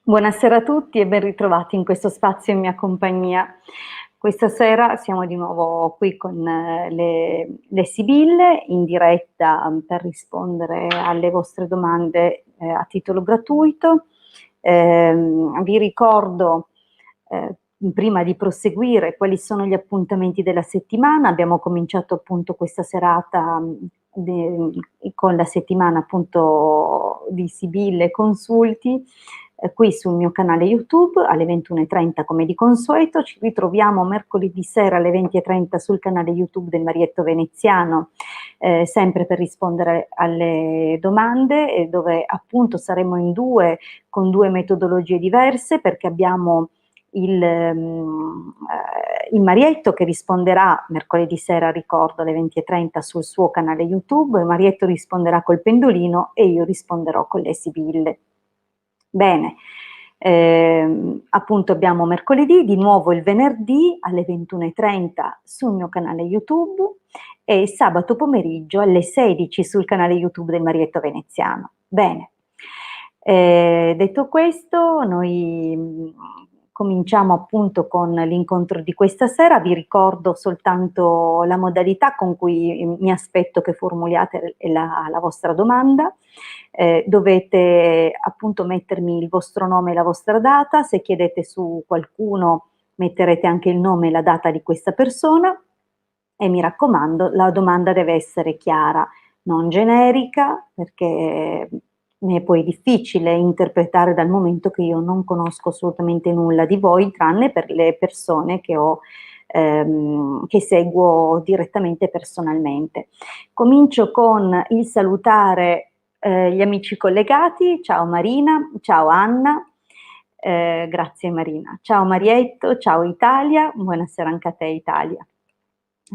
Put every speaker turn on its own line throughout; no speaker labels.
Buonasera a tutti e ben ritrovati in questo spazio in mia compagnia. Questa sera siamo di nuovo qui con le Sibille in diretta per rispondere alle vostre domande a titolo gratuito. Vi ricordo prima di proseguire quali sono gli appuntamenti della settimana. Abbiamo cominciato appunto questa serata con la settimana appunto di Sibille Consulti qui sul mio canale YouTube alle 21:30 come di consueto. Ci ritroviamo mercoledì sera alle 20:30 sul canale YouTube del Marietto Veneziano, sempre per rispondere alle domande, dove appunto saremo in due con due metodologie diverse, perché abbiamo il Marietto che risponderà mercoledì sera, ricordo, alle 20:30 sul suo canale YouTube. Il Marietto risponderà col pendolino e io risponderò con le Sibille. Bene, appunto abbiamo mercoledì, di nuovo il venerdì alle 21:30 sul mio canale YouTube e sabato pomeriggio alle 16 sul canale YouTube del Marietto Veneziano. Bene, detto questo, noi cominciamo appunto con l'incontro di questa sera. Vi ricordo soltanto la modalità con cui mi aspetto che formuliate la vostra domanda. Dovete appunto mettermi il vostro nome e la vostra data. Se chiedete su qualcuno metterete anche il nome e la data di questa persona e mi raccomando, la domanda deve essere chiara, non generica, perché mi è poi difficile interpretare dal momento che io non conosco assolutamente nulla di voi, tranne per le persone che seguo direttamente personalmente. Comincio con il salutare gli amici collegati. Ciao Marina, ciao Anna, grazie Marina, ciao Marietto, ciao Italia, buonasera anche a te Italia.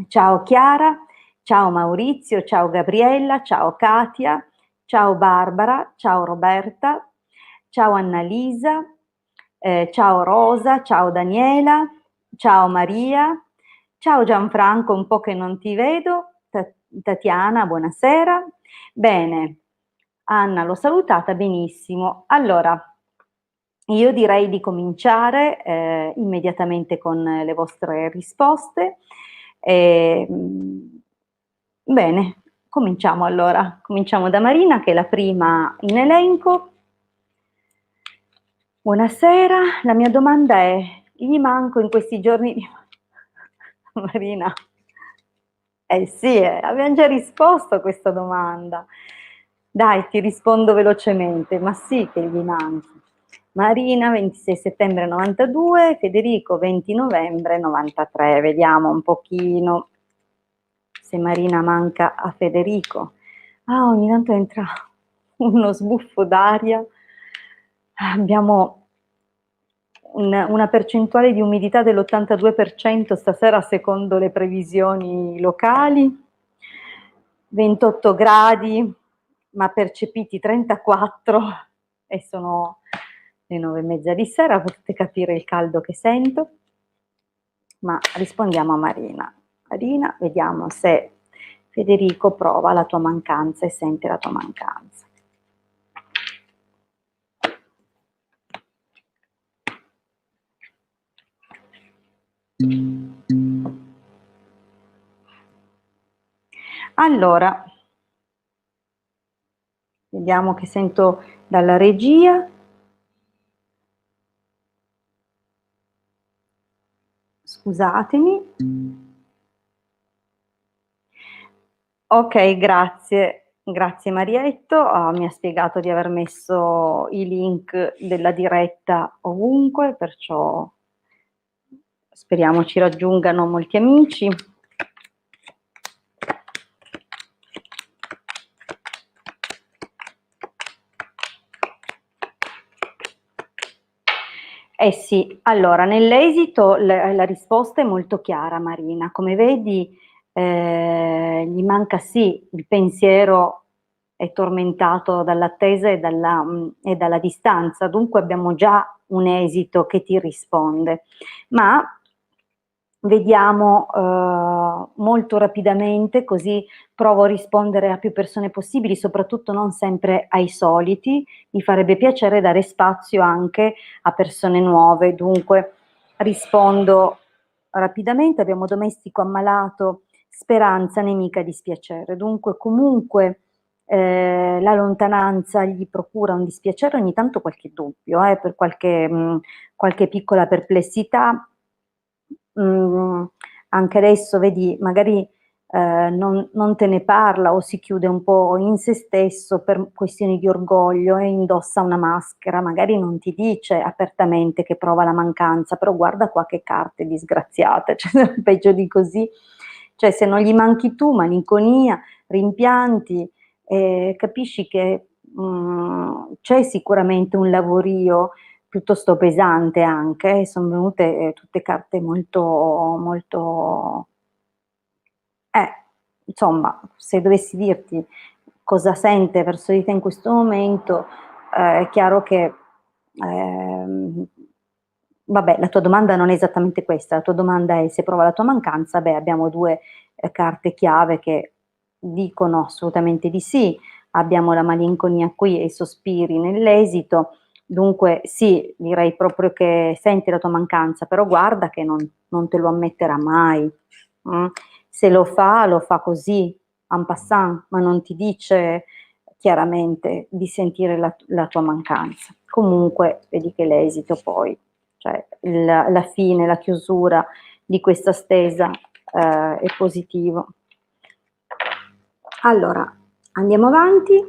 Ciao Chiara, ciao Maurizio, ciao Gabriella, ciao Katia, ciao Barbara, ciao Roberta, ciao Annalisa, ciao Rosa, ciao Daniela, ciao Maria, ciao Gianfranco, un po' che non ti vedo, Tatiana, buonasera. Bene, Anna l'ho salutata, benissimo. Allora, io direi di cominciare immediatamente con le vostre risposte. Bene, cominciamo allora. Cominciamo da Marina, che è la prima in elenco. Buonasera, la mia domanda è: gli manco in questi giorni di... Marina, eh sì, abbiamo già risposto a questa domanda. Dai, ti rispondo velocemente, ma sì che gli manchi. Marina, 26 settembre 92, Federico, 20 novembre 93. Vediamo un pochino se Marina manca a Federico. Ah, ogni tanto entra uno sbuffo d'aria. Abbiamo una percentuale di umidità dell'82% stasera secondo le previsioni locali, 28 gradi, ma percepiti 34 e sono le 9:30 di sera, potete capire il caldo che sento. Ma rispondiamo a Marina. Marina, vediamo se Federico prova la tua mancanza e sente la tua mancanza. Allora, vediamo che sento dalla regia. Scusatemi. Ok, grazie Marietto. Mi ha spiegato di aver messo i link della diretta ovunque, perciò speriamo ci raggiungano molti amici. Eh sì, allora nell'esito la risposta è molto chiara Marina, come vedi gli manca sì, il pensiero è tormentato dall'attesa e dalla distanza, dunque abbiamo già un esito che ti risponde, ma Vediamo molto rapidamente, così provo a rispondere a più persone possibili, soprattutto non sempre ai soliti. Mi farebbe piacere dare spazio anche a persone nuove, dunque rispondo rapidamente. Abbiamo domestico ammalato, speranza nemica dispiacere. Dunque comunque la lontananza gli procura un dispiacere, ogni tanto qualche dubbio, per qualche piccola perplessità. Anche adesso vedi, magari non te ne parla o si chiude un po' in se stesso per questioni di orgoglio e indossa una maschera, magari non ti dice apertamente che prova la mancanza, però guarda qua che carte disgraziate, cioè peggio di così. Cioè se non gli manchi tu, malinconia, rimpianti, capisci che c'è sicuramente un lavorio piuttosto pesante anche, son venute tutte carte molto molto eh, insomma, se dovessi dirti cosa sente verso di te in questo momento, è chiaro che, ehm, vabbè, la tua domanda non è esattamente questa, la tua domanda è se prova la tua mancanza, beh, abbiamo 2, carte chiave che dicono assolutamente di sì, abbiamo la malinconia qui e i sospiri nell'esito, dunque sì, direi proprio che senti la tua mancanza, però guarda che non te lo ammetterà mai, mh. Se lo fa così, en passant, ma non ti dice chiaramente di sentire la tua mancanza. Comunque vedi che l'esito poi, cioè la fine, la chiusura di questa stesa, è positivo. Allora, andiamo avanti.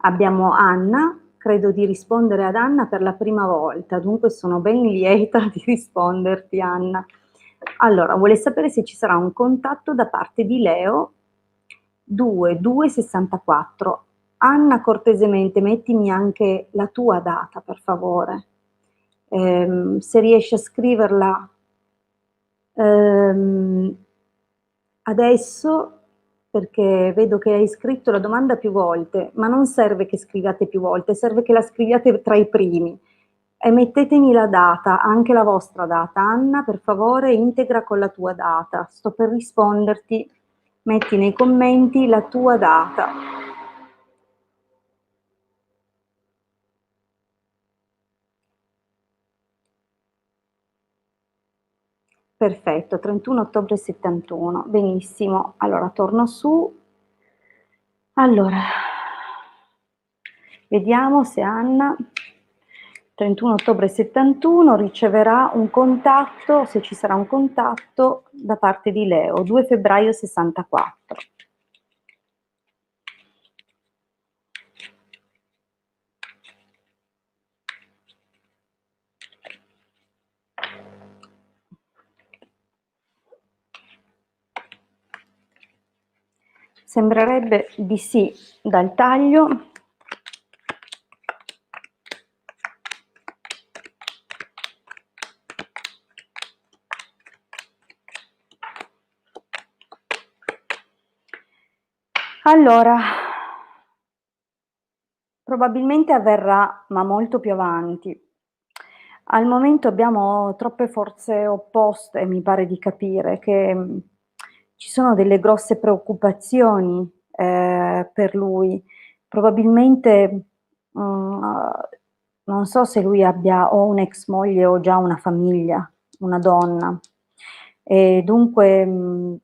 Abbiamo Anna, credo di rispondere ad Anna per la prima volta, dunque sono ben lieta di risponderti Anna. Allora, vuole sapere se ci sarà un contatto da parte di Leo 2264. Anna, cortesemente mettimi anche la tua data, per favore. Se riesci a scriverla ehm, adesso, perché vedo che hai scritto la domanda più volte, ma non serve che scriviate più volte, serve che la scriviate tra i primi. E mettetemi la data, anche la vostra data. Anna, per favore, integra con la tua data. Sto per risponderti, metti nei commenti la tua data. Perfetto, 31 ottobre 71, benissimo. Allora torno su. Allora, vediamo se Anna, 31 ottobre 71, riceverà un contatto, se ci sarà un contatto da parte di Leo, 2 febbraio 64. Sembrerebbe di sì dal taglio. Allora, probabilmente avverrà, ma molto più avanti. Al momento abbiamo troppe forze opposte, mi pare di capire, che ci sono delle grosse preoccupazioni per lui. Probabilmente, non so se lui abbia o un'ex moglie o già una famiglia, una donna. E dunque,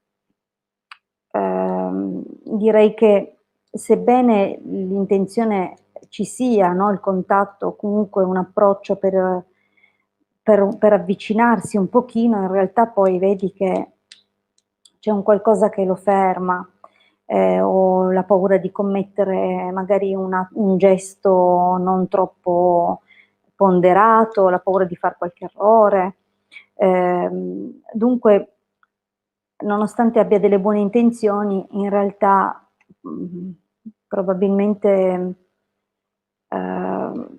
direi che sebbene l'intenzione ci sia, no, il contatto, comunque un approccio per avvicinarsi un pochino, in realtà poi vedi che c'è un qualcosa che lo ferma, o la paura di commettere magari un gesto non troppo ponderato, la paura di far qualche errore. Dunque, nonostante abbia delle buone intenzioni, in realtà, probabilmente, ehm,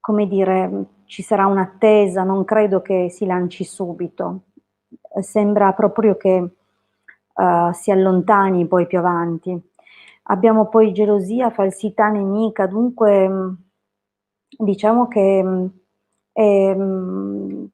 come dire, ci sarà un'attesa, non credo che si lanci subito. Sembra proprio che, si allontani poi più avanti. Abbiamo poi gelosia, falsità nemica, dunque, diciamo che, ehm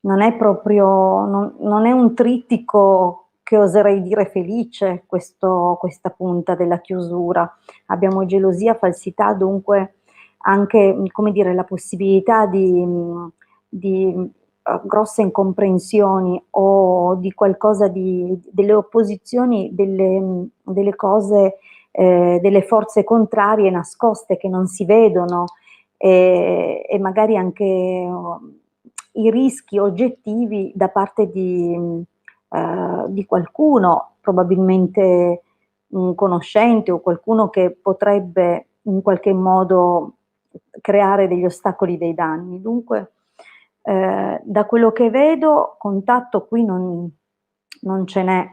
non è proprio, non è un trittico che oserei dire felice, questa punta della chiusura. Abbiamo gelosia, falsità, dunque anche, come dire, la possibilità di grosse incomprensioni o di qualcosa delle opposizioni, delle cose, delle forze contrarie nascoste che non si vedono, e magari anche i rischi oggettivi da parte di qualcuno, probabilmente un conoscente o qualcuno che potrebbe in qualche modo creare degli ostacoli, dei danni. Dunque, da quello che vedo, contatto qui non ce n'è.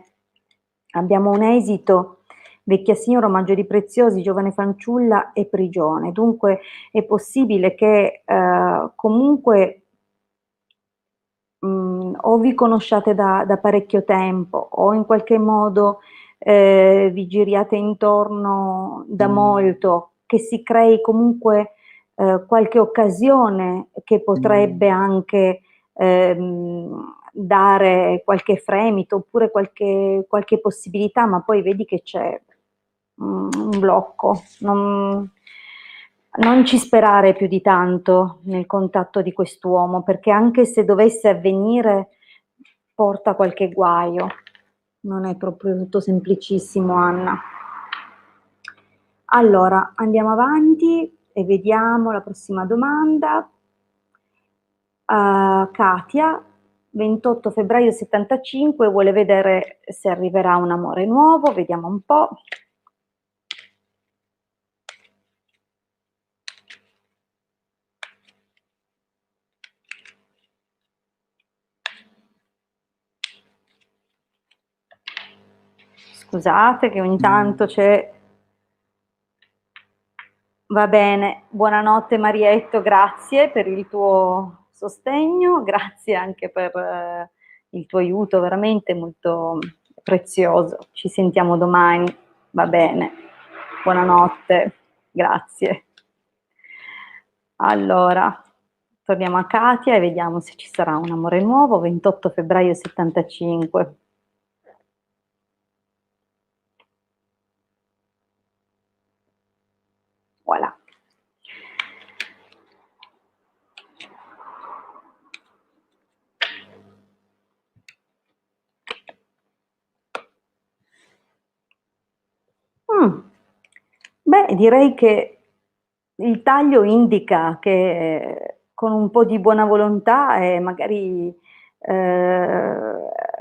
Abbiamo un esito: vecchia signora, omaggio di preziosi, giovane fanciulla e prigione. Dunque è possibile che comunque o vi conosciate da parecchio tempo o in qualche modo vi giriate intorno da molto, che si crei comunque qualche occasione che potrebbe anche dare qualche fremito oppure qualche possibilità, ma poi vedi che c'è un blocco. Non ci sperare più di tanto nel contatto di quest'uomo, perché anche se dovesse avvenire porta qualche guaio. Non è proprio tutto semplicissimo, Anna. Allora, andiamo avanti e vediamo la prossima domanda. Katia, 28 febbraio 75, vuole vedere se arriverà un amore nuovo, vediamo un po'. Scusate che ogni tanto c'è. Va bene, buonanotte Marietto, grazie per il tuo sostegno, grazie anche per il tuo aiuto, veramente molto prezioso. Ci sentiamo domani, va bene. Buonanotte, grazie. Allora, torniamo a Katia e vediamo se ci sarà un amore nuovo, 28 febbraio 75. Voilà. Beh, direi che il taglio indica che con un po' di buona volontà e magari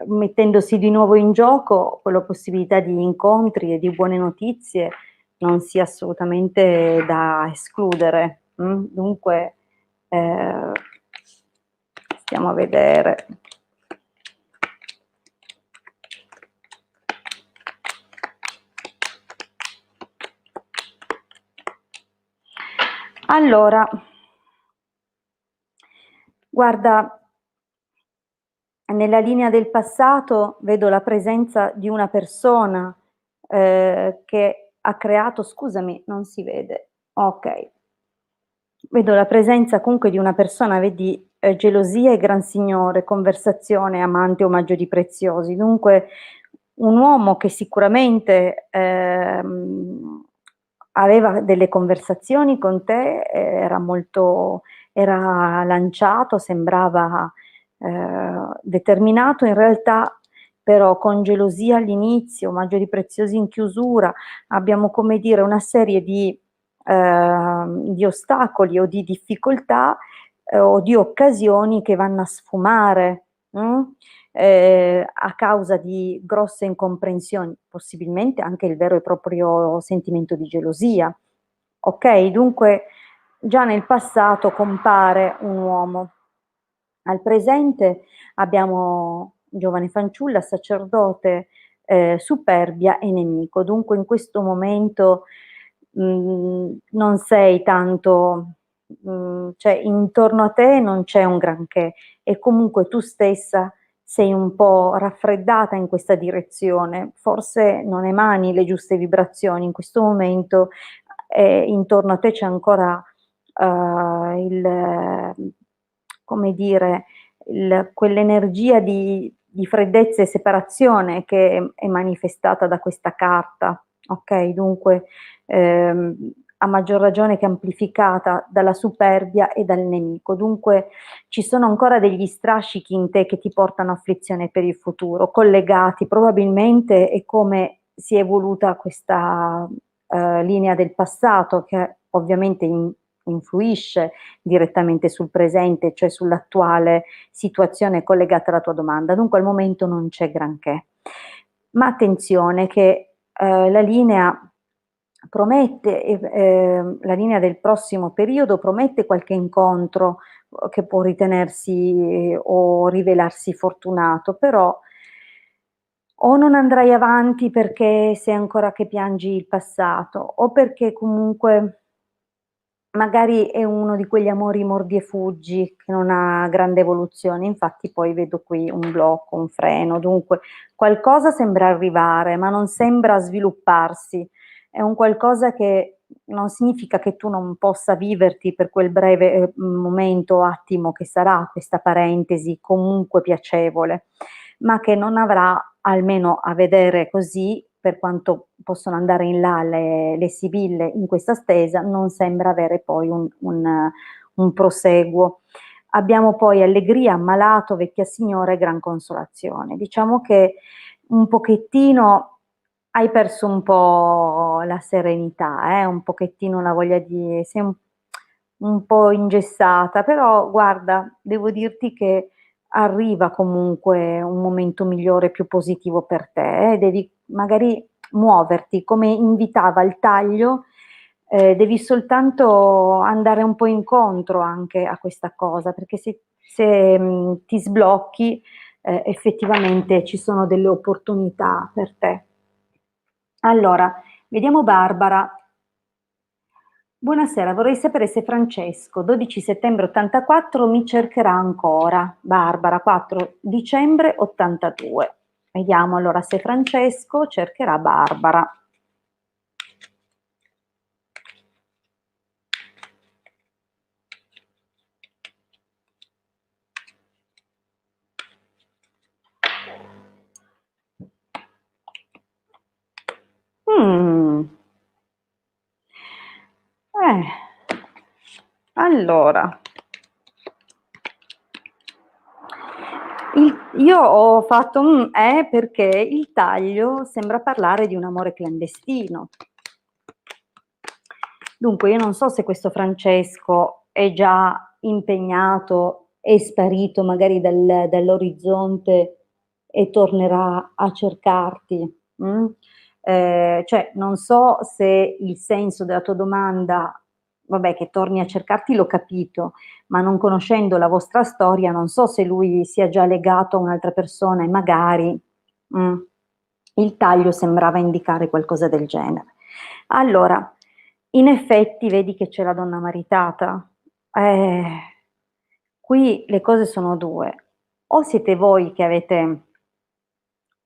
mettendosi di nuovo in gioco con la possibilità di incontri e di buone notizie non sia assolutamente da escludere. Dunque, eh, stiamo a vedere. Allora, guarda, nella linea del passato vedo la presenza di una persona che ha creato, scusami, non si vede. Ok. Vedo la presenza comunque di una persona, vedi, gelosia e gran signore, conversazione, amante, omaggio di preziosi. Dunque un uomo che sicuramente aveva delle conversazioni con te, era lanciato, sembrava determinato, in realtà però con gelosia all'inizio, omaggio di preziosi in chiusura, abbiamo, come dire, una serie di ostacoli o di difficoltà o di occasioni che vanno a sfumare a causa di grosse incomprensioni, possibilmente anche il vero e proprio sentimento di gelosia. Ok, dunque già nel passato compare un uomo. Al presente abbiamo giovane fanciulla, sacerdote, superbia e nemico. Dunque in questo momento non sei tanto, cioè intorno a te non c'è un granché e comunque tu stessa sei un po' raffreddata in questa direzione, forse non emani le giuste vibrazioni in questo momento, intorno a te c'è ancora come dire, quell'energia di freddezza e separazione che è manifestata da questa carta, ok? Dunque, a maggior ragione che amplificata dalla superbia e dal nemico. Dunque, ci sono ancora degli strascichi in te che ti portano afflizione per il futuro, collegati probabilmente è come si è evoluta questa linea del passato, che ovviamente influisce direttamente sul presente, cioè sull'attuale situazione collegata alla tua domanda. Dunque al momento non c'è granché. Ma attenzione che la linea promette, la linea del prossimo periodo promette qualche incontro che può ritenersi o rivelarsi fortunato, però o non andrai avanti perché sei ancora che piangi il passato, o perché comunque magari è uno di quegli amori mordi e fuggi che non ha grande evoluzione, infatti poi vedo qui un blocco, un freno, dunque qualcosa sembra arrivare, ma non sembra svilupparsi. È un qualcosa che non significa che tu non possa viverti per quel breve momento, attimo che sarà questa parentesi comunque piacevole, ma che non avrà, almeno a vedere così, per quanto possono andare in là le sibille in questa stesa, non sembra avere poi un proseguo. Abbiamo poi allegria, malato, vecchia signora e gran consolazione. Diciamo che un pochettino hai perso un po' la serenità, un pochettino la voglia di... sei un po' ingessata, però guarda, devo dirti che arriva comunque un momento migliore, più positivo per te, devi magari muoverti, come invitava il taglio, devi soltanto andare un po' incontro anche a questa cosa, perché se ti sblocchi, effettivamente ci sono delle opportunità per te. Allora, vediamo Barbara. Buonasera, vorrei sapere se Francesco, 12 settembre 84, mi cercherà ancora. Barbara, 4 dicembre 82. Vediamo allora se Francesco cercherà Barbara. Mm. Allora, io ho fatto un perché il taglio sembra parlare di un amore clandestino. Dunque, io non so se questo Francesco è già impegnato, è sparito magari dall'orizzonte e tornerà a cercarti. Cioè, non so se il senso della tua domanda, vabbè, che torni a cercarti l'ho capito, ma non conoscendo la vostra storia, non so se lui sia già legato a un'altra persona e magari mm, il taglio sembrava indicare qualcosa del genere. Allora, in effetti vedi che c'è la donna maritata. Eh, Qui le cose sono due. O siete voi che avete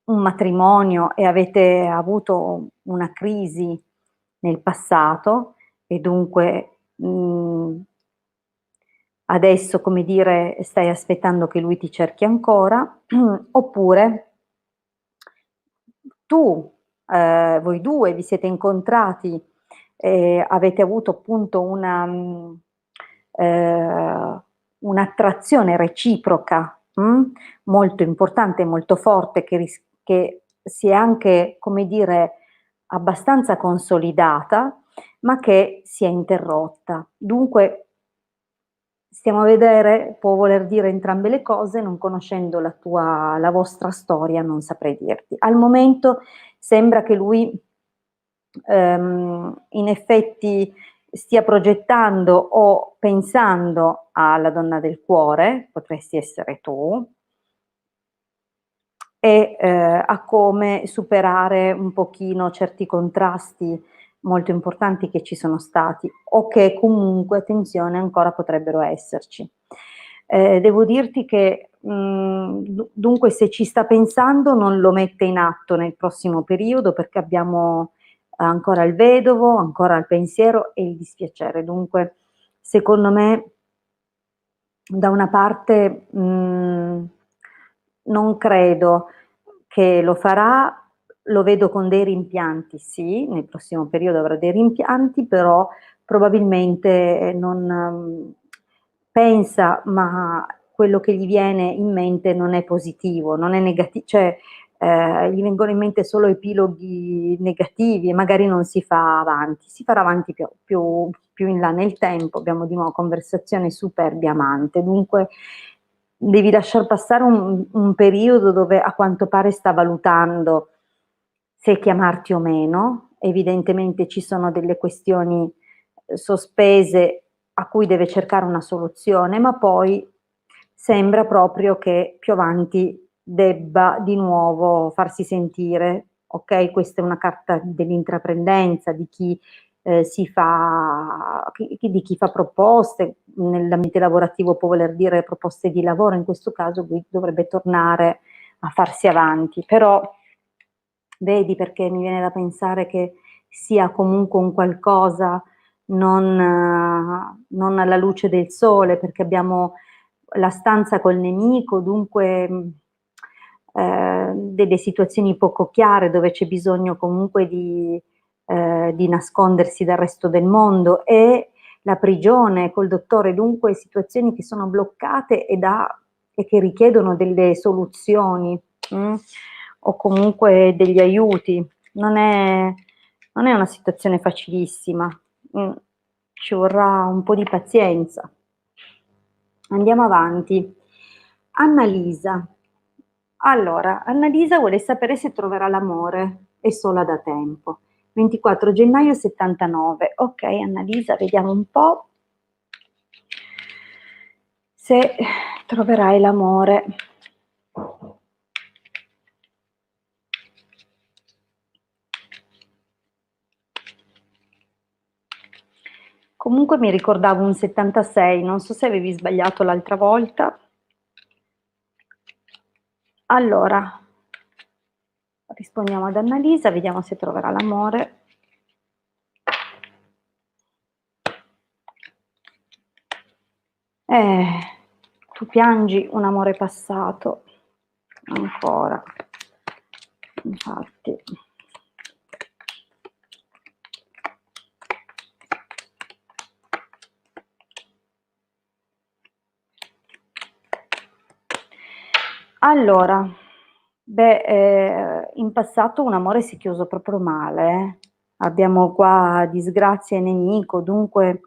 un matrimonio e avete avuto una crisi nel passato e dunque adesso, come dire, stai aspettando che lui ti cerchi ancora, oppure tu, voi due vi siete incontrati e avete avuto appunto un'attrazione reciproca, molto importante e molto forte che si è anche, come dire, abbastanza consolidata, ma che si è interrotta. Dunque stiamo a vedere, può voler dire entrambe le cose, non conoscendo la vostra storia, non saprei dirti. Al momento sembra che lui in effetti stia progettando o pensando alla donna del cuore, potresti essere tu, e a come superare un pochino certi contrasti molto importanti che ci sono stati o che comunque, attenzione, ancora potrebbero esserci. Devo dirti che dunque se ci sta pensando non lo mette in atto nel prossimo periodo perché abbiamo ancora il vedovo, ancora il pensiero e il dispiacere. Dunque, secondo me da una parte, non credo che lo farà, lo vedo con dei rimpianti sì, nel prossimo periodo avrà dei rimpianti, però probabilmente non pensa, ma quello che gli viene in mente non è positivo, non è cioè, gli vengono in mente solo epiloghi negativi e magari non si fa avanti. Si farà avanti più in là nel tempo, abbiamo di nuovo conversazione super diamante, dunque devi lasciar passare un periodo dove a quanto pare sta valutando se chiamarti o meno. Evidentemente ci sono delle questioni, sospese a cui deve cercare una soluzione, ma poi sembra proprio che più avanti debba di nuovo farsi sentire, okay, questa è una carta dell'intraprendenza, di chi, si fa di chi fa proposte, nell'ambiente lavorativo può voler dire proposte di lavoro, in questo caso lui dovrebbe tornare a farsi avanti. Però vedi, perché mi viene da pensare che sia comunque un qualcosa non alla luce del sole, perché abbiamo la stanza col nemico, dunque, delle situazioni poco chiare dove c'è bisogno comunque di nascondersi dal resto del mondo, e la prigione col dottore, dunque situazioni che sono bloccate e che richiedono delle soluzioni, o comunque degli aiuti. Non è una situazione facilissima, ci vorrà un po' di pazienza. Andiamo avanti. Annalisa. Allora, Annalisa vuole sapere se troverà l'amore, è sola da tempo. 24 gennaio 79. Ok, Annalisa, vediamo un po' se troverai l'amore. Comunque mi ricordavo un 76, non so se avevi sbagliato l'altra volta. Allora, rispondiamo ad Annalisa, vediamo se troverà l'amore. Tu piangi un amore passato, ancora, infatti. Allora, in passato un amore si è chiuso proprio male, abbiamo qua disgrazia e nemico, dunque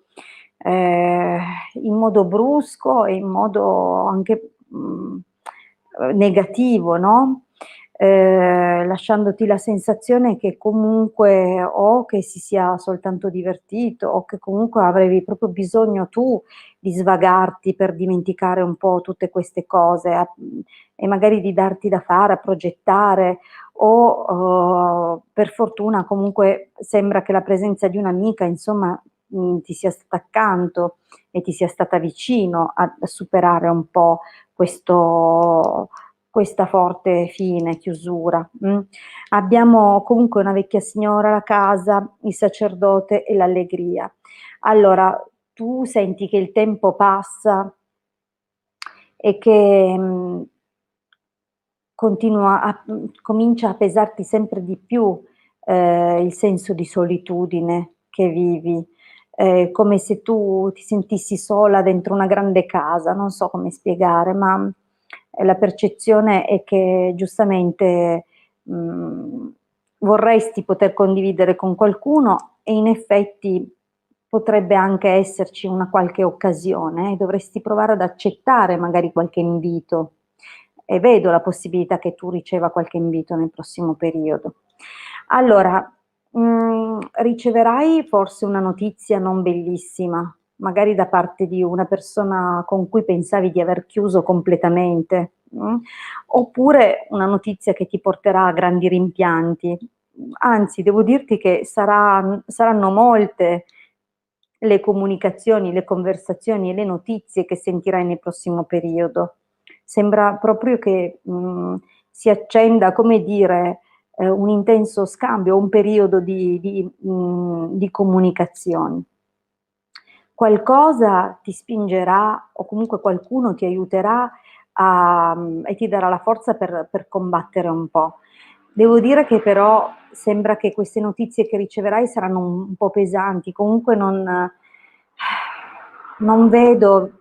in modo brusco e in modo anche negativo, no? Lasciandoti la sensazione che comunque o che si sia soltanto divertito o che comunque avevi proprio bisogno tu di svagarti per dimenticare un po' tutte queste cose e magari di darti da fare, a progettare o per fortuna comunque sembra che la presenza di un'amica insomma ti sia stata accanto e ti sia stata vicino a superare un po' questo questa forte fine, chiusura. Abbiamo comunque una vecchia signora alla casa, il sacerdote e l'allegria. Allora, tu senti che il tempo passa e che, comincia a pesarti sempre di più, il senso di solitudine che vivi, come se tu ti sentissi sola dentro una grande casa, non so come spiegare, ma, la percezione è che giustamente, vorresti poter condividere con qualcuno e in effetti potrebbe anche esserci una qualche occasione, dovresti provare ad accettare magari qualche invito e vedo la possibilità che tu riceva qualche invito nel prossimo periodo. Allora, riceverai forse una notizia non bellissima, magari da parte di una persona con cui pensavi di aver chiuso completamente, oppure una notizia che ti porterà a grandi rimpianti. Anzi, devo dirti che saranno molte le comunicazioni, le conversazioni e le notizie che sentirai nel prossimo periodo. Sembra proprio che, si accenda, come dire, un intenso scambio, un periodo di comunicazioni. qualcosa ti spingerà o comunque qualcuno ti aiuterà e ti darà la forza per combattere un po'. Devo dire che però sembra che queste notizie che riceverai saranno un po' pesanti, comunque non vedo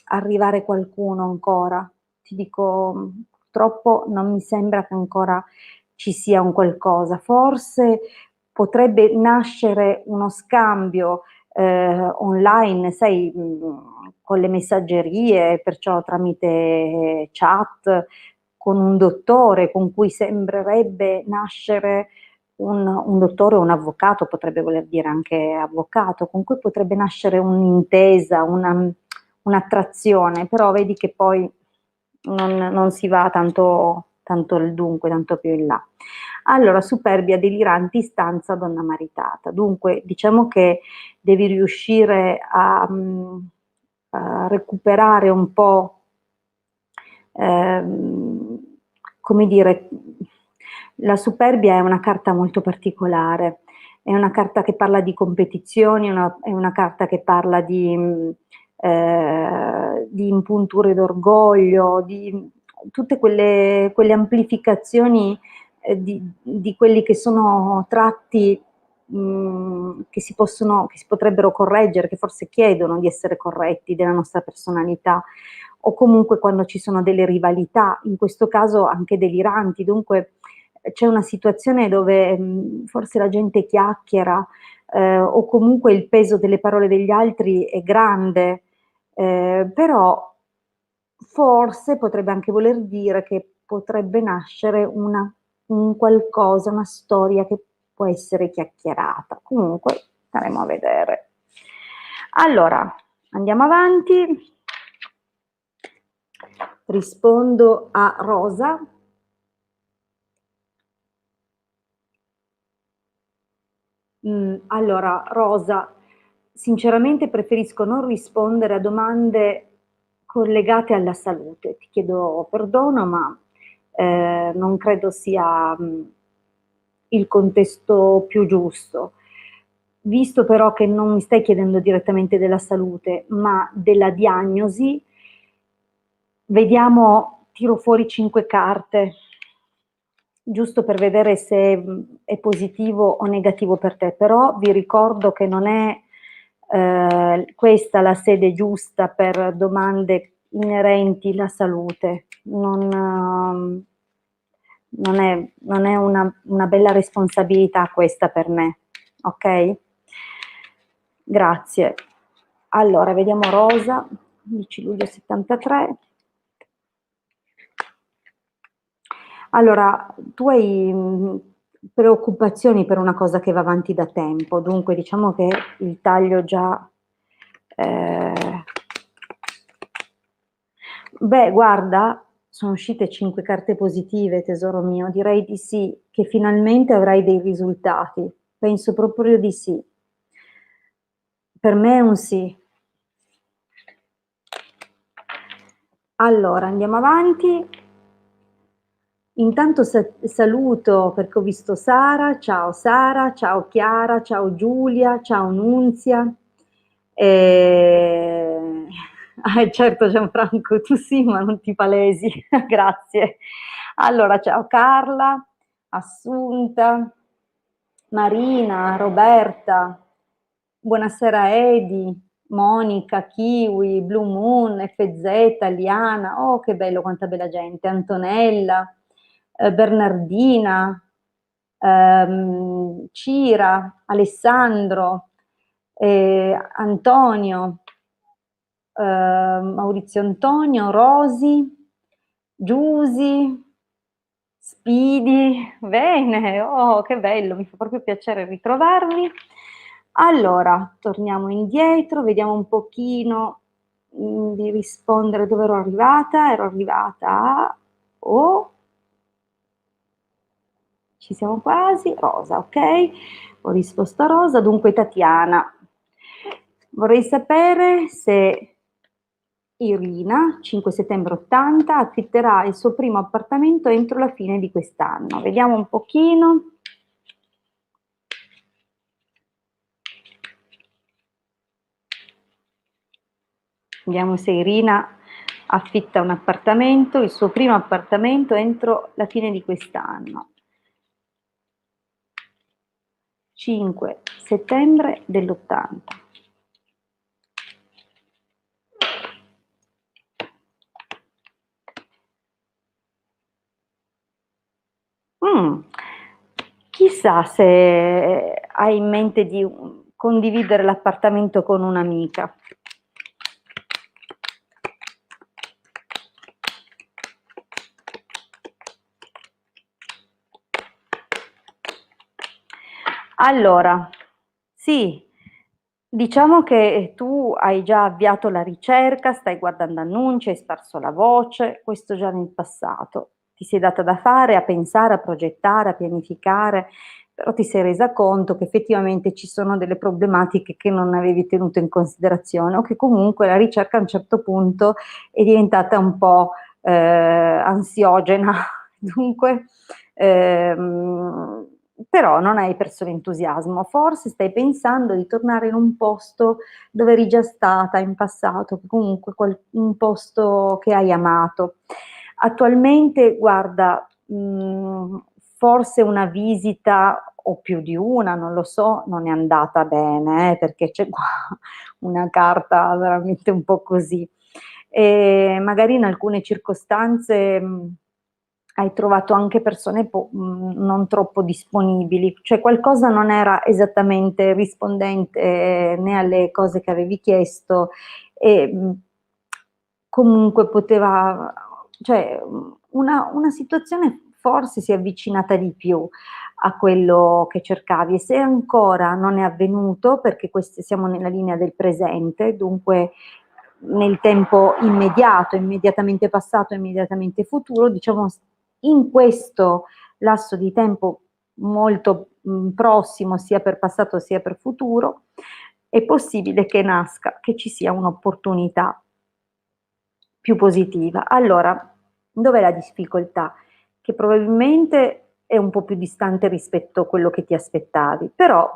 arrivare qualcuno ancora. Ti dico, purtroppo non mi sembra che ancora ci sia un qualcosa. Forse potrebbe nascere uno scambio online, sai, con le messaggerie, perciò tramite chat, con un dottore con cui sembrerebbe nascere un dottore o un avvocato, potrebbe voler dire anche avvocato, con cui potrebbe nascere un'intesa, un'attrazione, però vedi che poi non si va tanto al dunque, tanto più in là. Allora, superbia, deliranti, stanza, donna maritata. Dunque, diciamo che devi riuscire a recuperare un po', ehm, come dire, la superbia è una carta molto particolare, è una carta che parla di competizioni, è una carta che parla di impunture d'orgoglio, di tutte quelle amplificazioni di quelli che sono tratti che si potrebbero correggere, che forse chiedono di essere corretti della nostra personalità, o comunque quando ci sono delle rivalità, in questo caso anche deliranti. Dunque c'è una situazione dove forse la gente chiacchiera o comunque il peso delle parole degli altri è grande, però forse potrebbe anche voler dire che potrebbe nascere un qualcosa, una storia che può essere chiacchierata. Comunque staremo a vedere. Allora, andiamo avanti. Rispondo a Rosa. Allora, Rosa, sinceramente preferisco non rispondere a domande collegate alla salute. Ti chiedo perdono, ma non credo sia il contesto più giusto. Visto però che non mi stai chiedendo direttamente della salute, ma della diagnosi, vediamo, tiro fuori 5 carte, giusto per vedere se è positivo o negativo per te, però vi ricordo che non è questa la sede giusta per domande inerenti alla salute, non è una bella responsabilità questa per me, ok? Grazie. Allora, vediamo Rosa, 11 luglio 73. Allora, tu hai preoccupazioni per una cosa che va avanti da tempo, dunque diciamo che il taglio già... Beh, guarda, sono uscite 5 carte positive, tesoro mio, direi di sì, che finalmente avrai dei risultati, penso proprio di sì. Per me è un sì. Allora, andiamo avanti. Intanto saluto perché ho visto Sara, ciao Chiara, ciao Giulia, ciao Nunzia. E... certo Gianfranco, tu sì, ma non ti palesi, grazie. Allora, ciao Carla, Assunta, Marina, Roberta, buonasera Edi, Monica, Kiwi, Blue Moon, FZ, Liana, oh che bello, quanta bella gente, Antonella, Bernardina, Cira, Alessandro, Antonio, Maurizio Antonio, Rosi, Giusy, Speedy, bene, oh che bello, mi fa proprio piacere ritrovarvi. Allora, torniamo indietro, vediamo un pochino di rispondere dove ero arrivata a... Oh, ci siamo quasi, Rosa, ok? Ho risposto a Rosa, dunque Tatiana. Vorrei sapere se Irina, 5 settembre 80, affitterà il suo primo appartamento entro la fine di quest'anno. Vediamo un pochino. Vediamo se Irina affitta un appartamento, il suo primo appartamento entro la fine di quest'anno. 5 settembre dell'80. Chissà se hai in mente di condividere l'appartamento con un'amica. Allora, sì, diciamo che tu hai già avviato la ricerca, stai guardando annunci, hai sparso la voce, questo già nel passato. Ti sei data da fare, a pensare, a progettare, a pianificare, però ti sei resa conto che effettivamente ci sono delle problematiche che non avevi tenuto in considerazione o che comunque la ricerca a un certo punto è diventata un po' ansiogena. Dunque, però non hai perso l'entusiasmo, forse stai pensando di tornare in un posto dove eri già stata in passato, comunque un posto che hai amato. Attualmente, guarda, forse una visita o più di una, non lo so, non è andata bene, perché c'è qua una carta veramente un po' così. E magari in alcune circostanze hai trovato anche persone non troppo disponibili, cioè qualcosa non era esattamente rispondente né alle cose che avevi chiesto e comunque poteva, cioè una situazione forse si è avvicinata di più a quello che cercavi e se ancora non è avvenuto, perché siamo nella linea del presente, dunque nel tempo immediato, immediatamente passato, immediatamente futuro, diciamo in questo lasso di tempo molto prossimo, sia per passato sia per futuro, è possibile che nasca, che ci sia un'opportunità più positiva. Allora, dov'è la difficoltà? Che probabilmente è un po' più distante rispetto a quello che ti aspettavi, però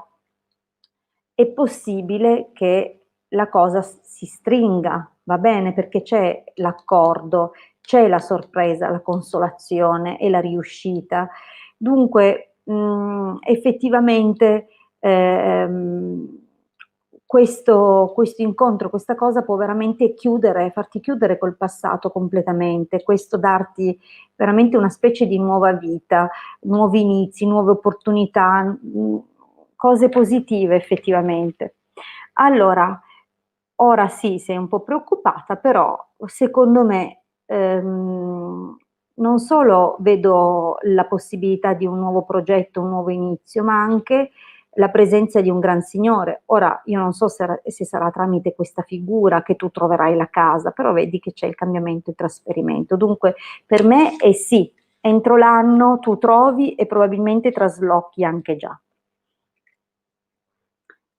è possibile che la cosa si stringa, va bene? Perché c'è l'accordo, c'è la sorpresa, la consolazione e la riuscita. Dunque, effettivamente, questo incontro, questa cosa può veramente chiudere, farti chiudere col passato completamente, questo darti veramente una specie di nuova vita, nuovi inizi, nuove opportunità, cose positive effettivamente. Allora, ora sì, sei un po' preoccupata, però secondo me non solo vedo la possibilità di un nuovo progetto, un nuovo inizio, ma anche la presenza di un gran signore. Ora, io non so se sarà tramite questa figura che tu troverai la casa, però vedi che c'è il cambiamento, il trasferimento. Dunque, per me è sì, entro l'anno tu trovi e probabilmente traslochi anche già.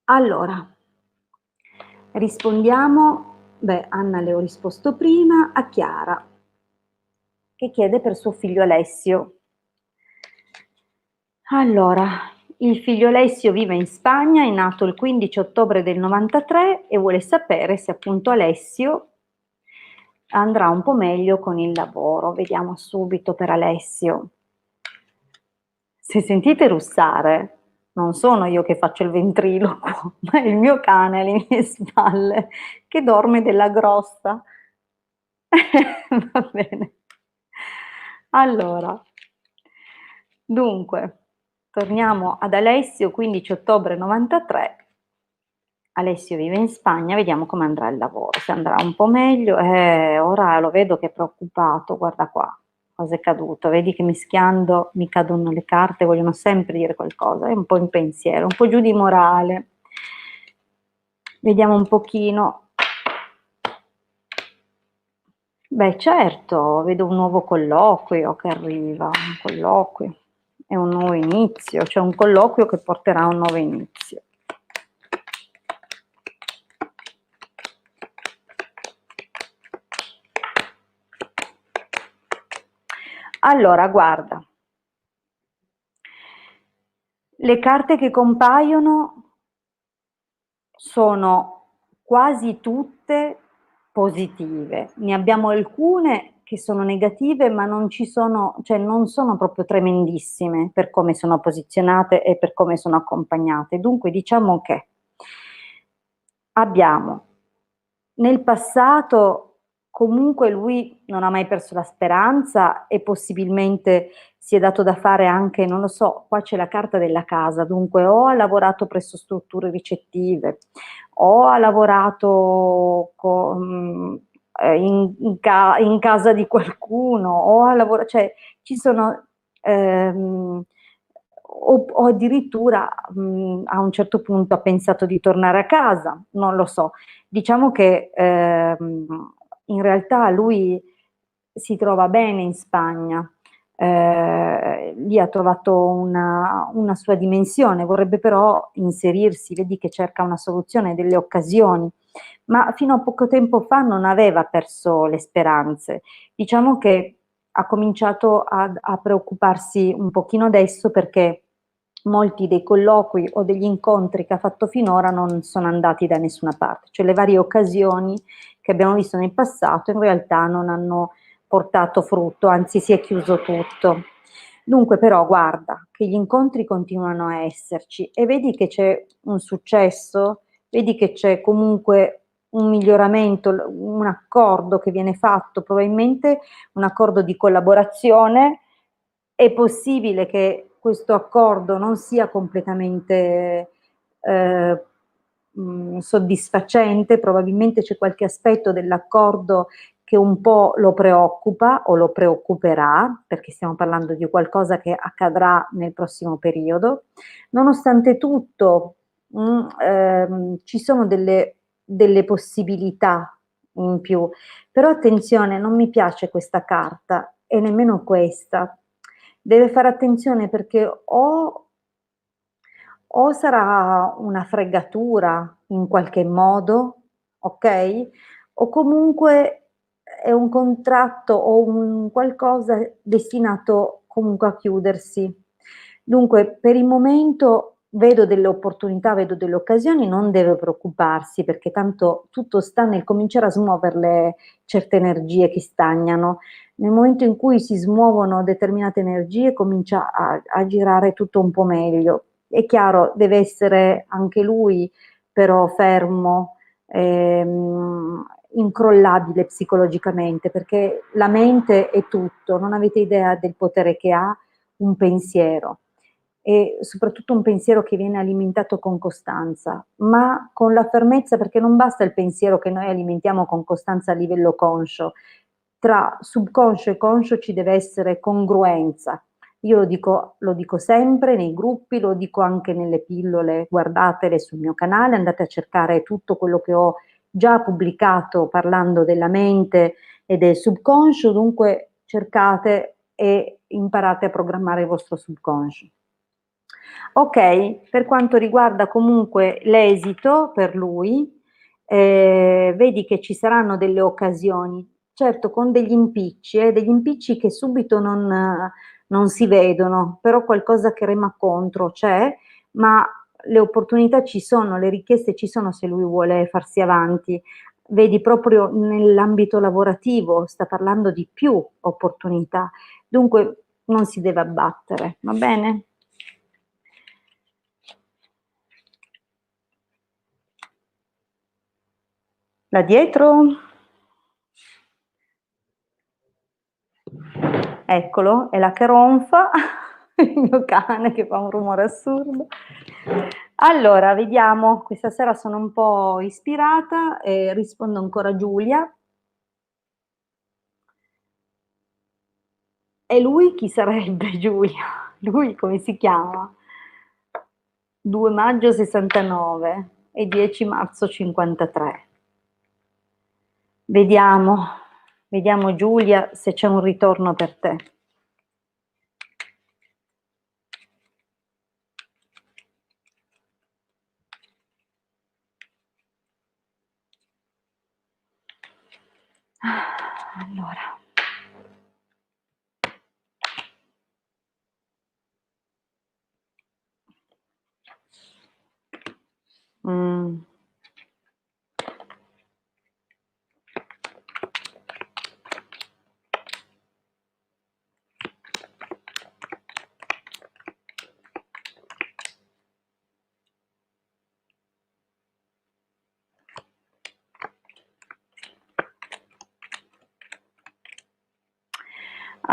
Allora, rispondiamo, beh, Anna le ho risposto prima, a Chiara, che chiede per suo figlio Alessio. Allora, il figlio Alessio vive in Spagna, è nato il 15 ottobre del 93 e vuole sapere se appunto Alessio andrà un po' meglio con il lavoro. Vediamo subito per Alessio. Se sentite russare, non sono io che faccio il ventriloquo, ma è il mio cane alle mie spalle che dorme della grossa. Va bene. Allora, dunque, torniamo ad Alessio, 15 ottobre 93. Alessio vive in Spagna, vediamo come andrà il lavoro, se andrà un po' meglio. Ora lo vedo che è preoccupato, guarda qua, cosa è caduto, vedi che mischiando mi cadono le carte, vogliono sempre dire qualcosa, è un po' in pensiero, un po' giù di morale. Vediamo un pochino. Beh, certo, vedo un nuovo colloquio che arriva, un colloquio, è un nuovo inizio, cioè un colloquio che porterà a un nuovo inizio. Allora, guarda, le carte che compaiono sono quasi tutte positive. Ne abbiamo alcune che sono negative, ma non ci sono, cioè non sono proprio tremendissime per come sono posizionate e per come sono accompagnate. Dunque diciamo che abbiamo nel passato comunque lui non ha mai perso la speranza e possibilmente si è dato da fare anche, non lo so, qua c'è la carta della casa, dunque o ha lavorato presso strutture ricettive, o ha lavorato in casa di qualcuno, o ha lavorato, cioè ci sono, ehm, o addirittura a un certo punto ha pensato di tornare a casa, non lo so. Diciamo che in realtà lui si trova bene in Spagna, lì ha trovato una sua dimensione, vorrebbe però inserirsi, vedi che cerca una soluzione, delle occasioni, ma fino a poco tempo fa non aveva perso le speranze. Diciamo che ha cominciato a preoccuparsi un pochino adesso perché molti dei colloqui o degli incontri che ha fatto finora non sono andati da nessuna parte, cioè le varie occasioni che abbiamo visto nel passato in realtà non hanno portato frutto, anzi si è chiuso tutto. Dunque però guarda che gli incontri continuano a esserci e vedi che c'è un successo, vedi che c'è comunque un miglioramento, un accordo che viene fatto, probabilmente un accordo di collaborazione. È possibile che questo accordo non sia completamente eh, soddisfacente, probabilmente c'è qualche aspetto dell'accordo che un po' lo preoccupa o lo preoccuperà, perché stiamo parlando di qualcosa che accadrà nel prossimo periodo. Nonostante tutto, ci sono delle possibilità in più, però attenzione, non mi piace questa carta e nemmeno questa. Deve fare attenzione perché o sarà una fregatura in qualche modo, ok? O comunque è un contratto o un qualcosa destinato comunque a chiudersi. Dunque, per il momento vedo delle opportunità, vedo delle occasioni, non deve preoccuparsi perché tanto tutto sta nel cominciare a smuoverle certe energie che stagnano. Nel momento in cui si smuovono determinate energie comincia a girare tutto un po' meglio. È chiaro, deve essere anche lui però fermo, incrollabile psicologicamente, perché la mente è tutto, non avete idea del potere che ha un pensiero e soprattutto un pensiero che viene alimentato con costanza, ma con la fermezza, perché non basta il pensiero che noi alimentiamo con costanza a livello conscio, tra subconscio e conscio ci deve essere congruenza. Io lo dico sempre nei gruppi, lo dico anche nelle pillole, guardatele sul mio canale, andate a cercare tutto quello che ho già pubblicato parlando della mente e del subconscio, dunque cercate e imparate a programmare il vostro subconscio. Ok, per quanto riguarda comunque l'esito per lui, vedi che ci saranno delle occasioni, certo con degli impicci che subito non si vedono, però qualcosa che rema contro c'è, ma le opportunità ci sono, le richieste ci sono se lui vuole farsi avanti. Vedi proprio nell'ambito lavorativo, sta parlando di più opportunità, dunque non si deve abbattere, va bene? Da dietro, eccolo, è la che ronfa, il mio cane che fa un rumore assurdo. Allora, vediamo, questa sera sono un po' ispirata e rispondo ancora a Giulia. E lui chi sarebbe Giulia? Lui come si chiama? 2 maggio 69 e 10 marzo 53. Vediamo, vediamo Giulia se c'è un ritorno per te. Allora. Mm.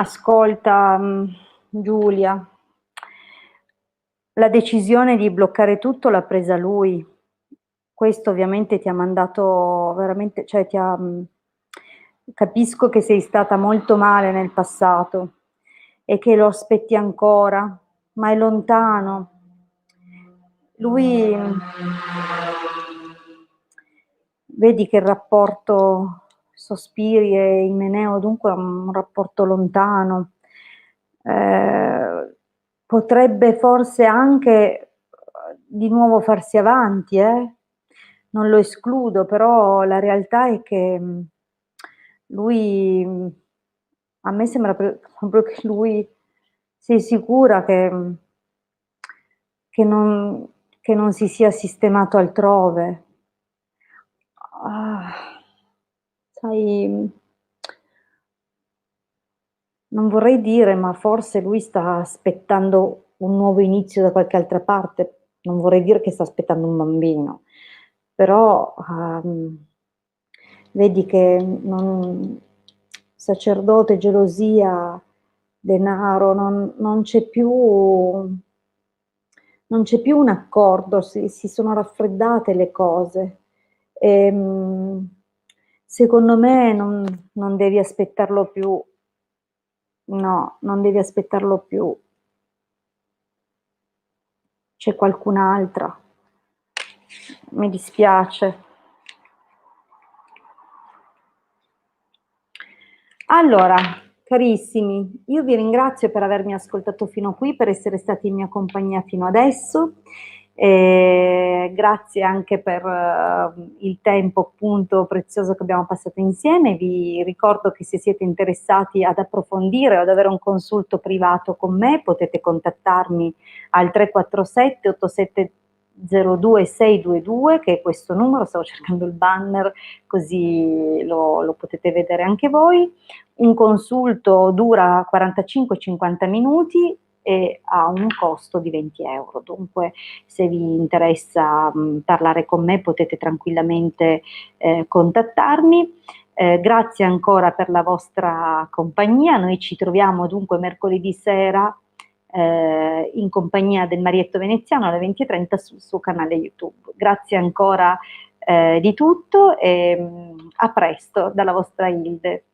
Ascolta, Giulia, la decisione di bloccare tutto l'ha presa lui. Questo ovviamente ti ha mandato veramente, cioè capisco che sei stata molto male nel passato e che lo aspetti ancora, ma è lontano. Lui, vedi che il rapporto Sospiri e Imeneo dunque è un rapporto lontano. Potrebbe forse anche di nuovo farsi avanti, non lo escludo, però la realtà è che lui, a me sembra proprio che lui, sei sicura che non, che non si sia sistemato altrove? Ah, sai, non vorrei dire, ma forse lui sta aspettando un nuovo inizio da qualche altra parte. Non vorrei dire che sta aspettando un bambino, però vedi che sacerdote, gelosia, denaro, non c'è più, non c'è più un accordo, si sono raffreddate le cose. Secondo me non devi aspettarlo più. No, non devi aspettarlo più. C'è qualcun'altra. Mi dispiace. Allora, carissimi, io vi ringrazio per avermi ascoltato fino qui, per essere stati in mia compagnia fino adesso. Grazie anche per il tempo appunto prezioso che abbiamo passato insieme. Vi ricordo che se siete interessati ad approfondire o ad avere un consulto privato con me, potete contattarmi al 347 8702 622, che è questo numero. Stavo cercando il banner così lo potete vedere anche voi. Un consulto dura 45-50 minuti e ha un costo di 20 euro. Dunque, se vi interessa parlare con me, potete tranquillamente contattarmi. Grazie ancora per la vostra compagnia. Noi ci troviamo dunque mercoledì sera in compagnia del Marietto Veneziano alle 20:30 sul suo canale YouTube. Grazie ancora di tutto e a presto dalla vostra Hilde.